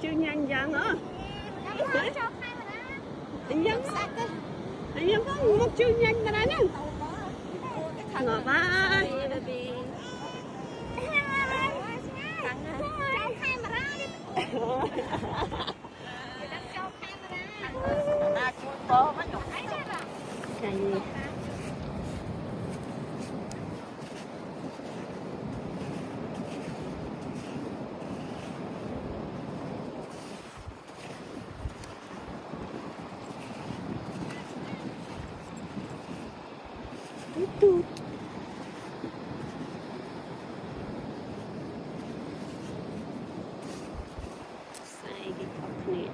chưa nhanh dần nữa anh dân có một chưa nhanh mà đấy nè ngọt ba cái gì itu saya gitu nih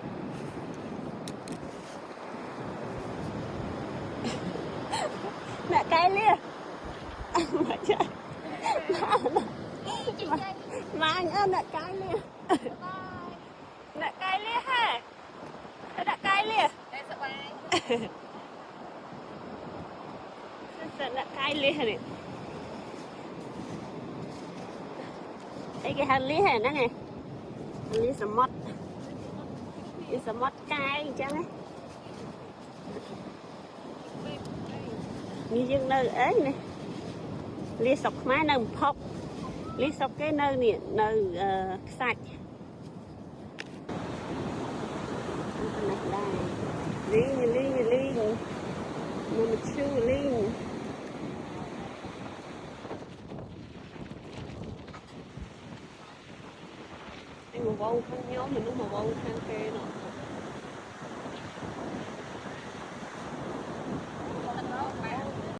nak cái lia mà anh ơi nak cái lia nak cái lia ha nak cái lia sẽ nak cái lia này cái hành lý này đó nè hành lý sầm mót cái chứ đấy như dân nơi ấy nè lý sọc máy nơi phọc lý sọc cái nơi nè nơi sạch lý mà một sư lý màu bông không nhớ mình đúng màu bông sang kê nọ